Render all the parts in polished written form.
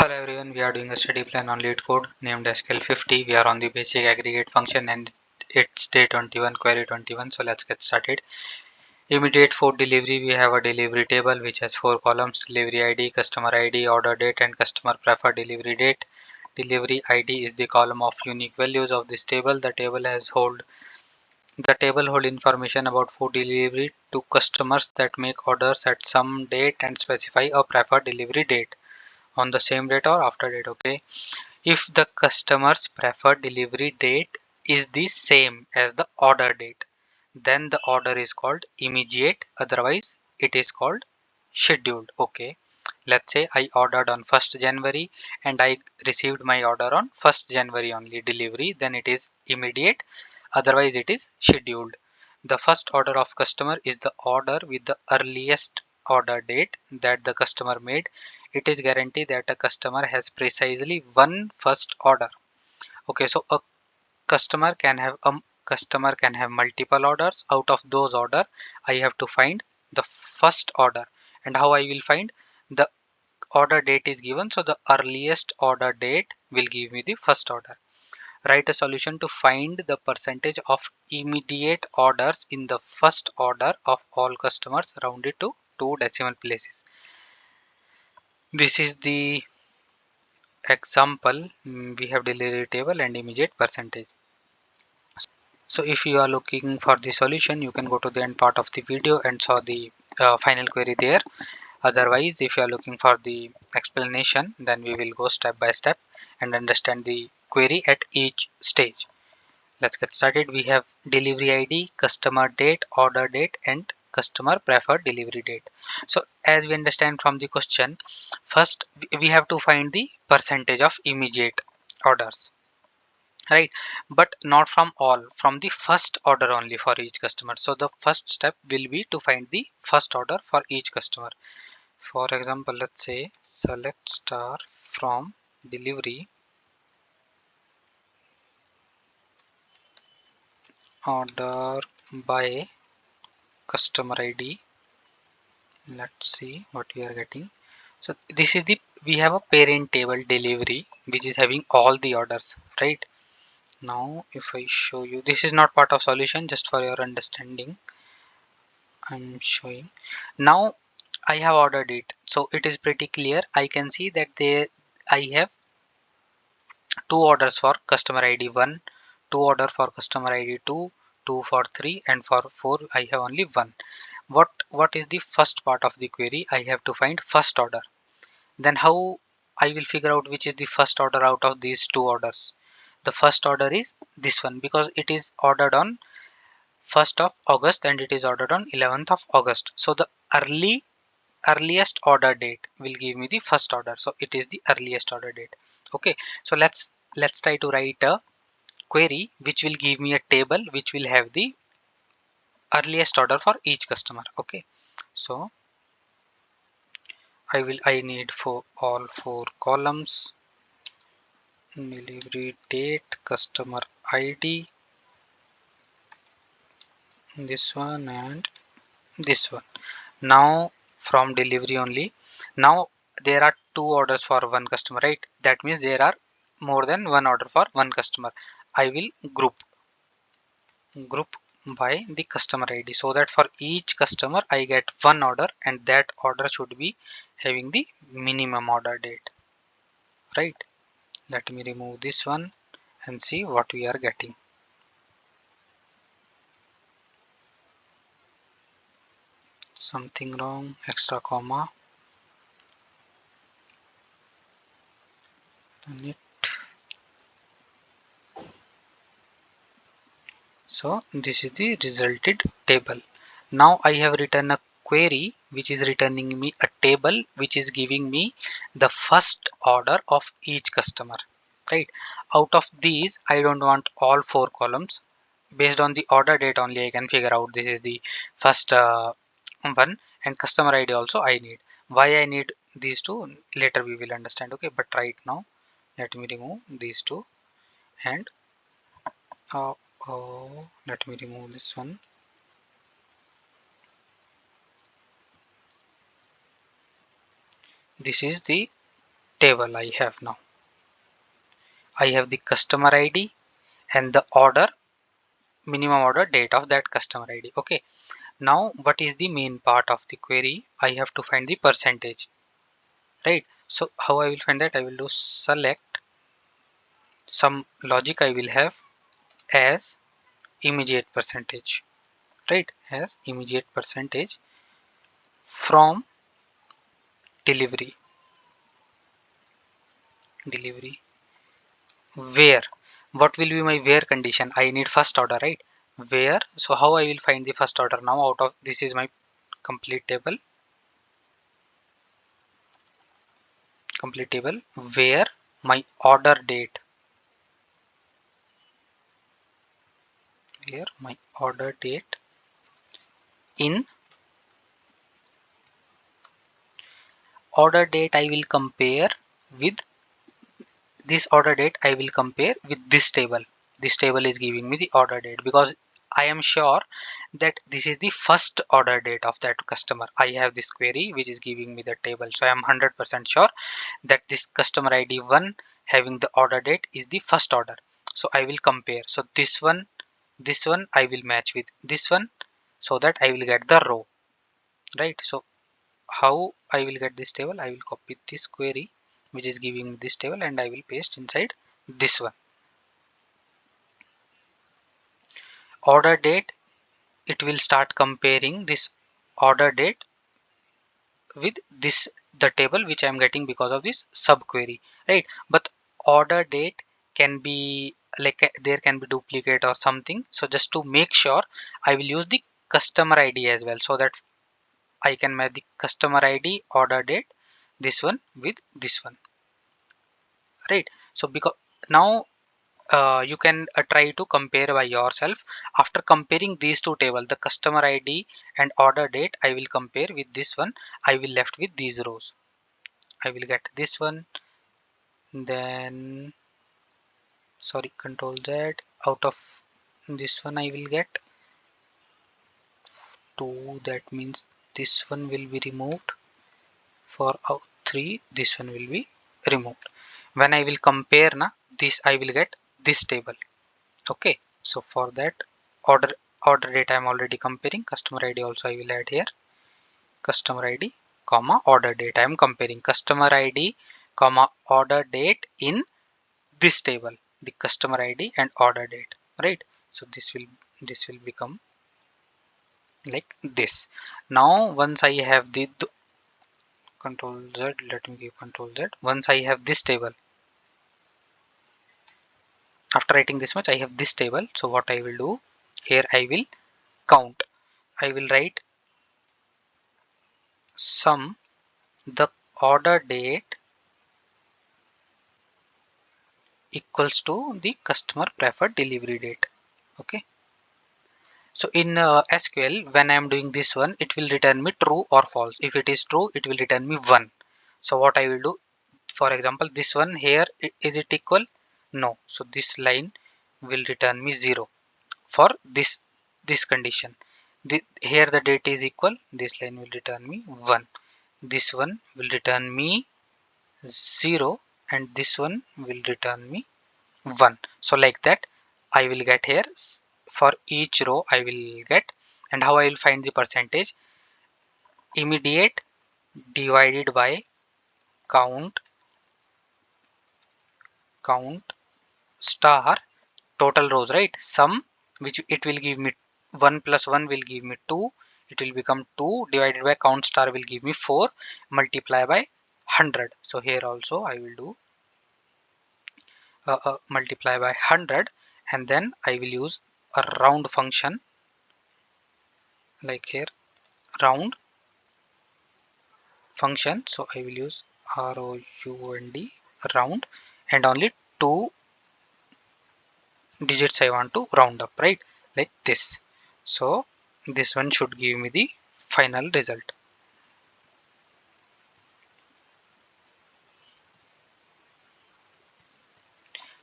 Hello everyone, we are doing a study plan on LeetCode named SQL 50. We are on the basic aggregate function and it's day 21, query 21. So let's get started. Immediate food delivery, we have a delivery table which has 4 columns: delivery ID, customer ID, order date and customer preferred delivery date. Delivery ID is the column of unique values of this table. The table hold information about food delivery to customers that make orders at some date and specify a preferred delivery date on the same date or after date. Okay, if the customer's preferred delivery date is the same as the order date, then the order is called immediate, otherwise it is called scheduled. Okay, let's say I ordered on 1st January and I received my order on 1st January only delivery, then it is immediate, otherwise it is scheduled. The first order of customer is the order with the earliest order date that the customer made. It is guaranteed that a customer has precisely one first order. Okay, so a customer can have multiple orders. Out of those order, I have to find the first order. And how I will find? The order date is given, so the earliest order date will give me the first order. Write a solution to find the percentage of immediate orders in the first order of all customers rounded to 2 decimal places. This is the example. We have delivery table and immediate percentage. So if you are looking for the solution, you can go to the end part of the video and saw the final query there. Otherwise, if you are looking for the explanation, then we will go step by step and understand the query at each stage. Let's get started. We have delivery ID, customer date, order date and customer preferred delivery date. So as we understand from the question, first we have to find the percentage of immediate orders, right? But not from all, from the first order only for each customer. So the first step will be to find the first order for each customer. For example, let's say select star from delivery order by customer ID. Let's see what we are getting. So this is the, we have a parent table delivery which is having all the orders, right? Now if I show you, this is not part of solution, just for your understanding I'm showing. Now I have ordered it, so it is pretty clear. I can see that I have two orders for customer ID 1, two order for customer ID 2, 2 for 3 and for 4 I have only 1. What is the first part of the query? I have to find first order. Then how I will figure out which is the first order out of these two orders? The first order is this one because it is ordered on 1st of August and it is ordered on 11th of August. So the earliest order date will give me the first order. So it is the earliest order date. Okay, so let's try to write a query which will give me a table which will have the earliest order for each customer. Okay, so I need for all 4 columns: delivery date, customer ID, this one and this one. Now from delivery only, now there are 2 orders for one customer, right? That means there are more than one order for one customer. I will group by the customer ID so that for each customer I get one order and that order should be having the minimum order date, right? Let me remove this one and see what we are getting. Something wrong, extra comma. So this is the resulted table. Now I have written a query which is returning me a table which is giving me the first order of each customer, right? Out of these I don't want all 4 columns. Based on the order date only I can figure out this is the first one, and customer ID also I need. Why I need these two later we will understand. Okay, but right now let me remove these two and let me remove this one. This is the table I have now. I have the customer ID and the order, minimum order date of that customer ID. Okay. Now what is the main part of the query? I have to find the percentage, right? So how I will find that? I will do select some logic I will have as immediate percentage, right? As immediate percentage from delivery where. What will be my where condition? I need first order, right? Where. So how I will find the first order now? Out of this is my complete table where my order date, where my order date in order date I will compare with this order date. I will compare with this table. This table is giving me the order date because I am sure that this is the first order date of that customer. I have this query which is giving me the table, so I am 100% sure that this customer ID 1 having the order date is the first order. So I will compare. So this one I will match with this one so that I will get the row, right? So how I will get this table? I will copy this query which is giving me this table and I will paste inside this one. Order date, it will start comparing this order date with this the table which I am getting because of this subquery, right? But order date can be like there can be duplicate or something. So just to make sure, I will use the customer ID as well so that I can match the customer ID order date this one with this one, right? So because now you can try to compare by yourself. After comparing these two tables, the customer ID and order date, I will compare with this one. I will left with these rows. I will get this one, then sorry, control Z. Out of this one I will get 2. That means this one will be removed. For 3, this one will be removed. When I will compare na, this I will get this table. Okay, so for that order date I am already comparing. Customer ID also I will add here. Customer ID comma order date I am comparing. Customer ID comma order date in this table, the customer ID and order date, right? So this will become like this. Now once I have the control Z, let me give control Z. Once I have this table, after writing this much I have this table. So what I will do here, I will count. I will write sum the order date equals to the customer preferred delivery date. Okay. So in SQL, when I am doing this one, it will return me true or false. If it is true, it will return me 1. So what I will do, for example, this one here, is it equal? No. So this line will return me 0 for this condition. Here the date is equal. This line will return me 1. This one will return me 0 and this one will return me 1. So like that I will get here. For each row I will get. And how I will find the percentage? Immediate divided by count star total rows, right? Sum, which it will give me 1 plus 1 will give me 2. It will become 2 divided by count star will give me 4, multiply by 100. So here also I will do multiply by 100 and then I will use a round function like here round function. So I will use round round and only 2 digits I want to round up, right? Like this. So this one should give me the final result.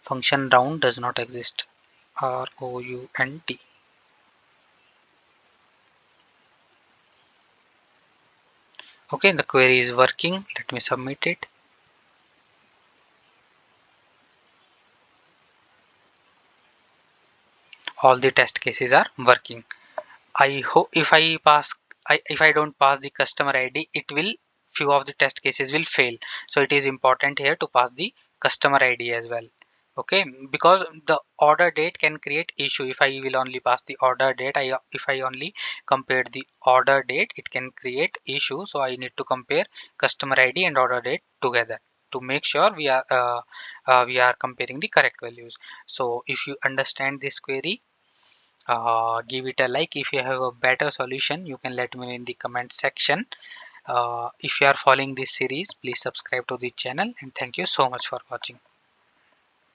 Function round does not exist. round. Okay, the query is working. Let me submit it. all the test cases are working. I hope if I don't pass the customer ID, it will few of the test cases will fail. So it is important here to pass the customer ID as well. Okay, because the order date can create issue. If I will only pass the order date, if I only compare the order date, it can create issue. So I need to compare customer ID and order date together to make sure we are comparing the correct values. So if you understand this query, give it a like. If you have a better solution, you can let me know in the comment section. If you are following this series, please subscribe to the channel, and thank you so much for watching.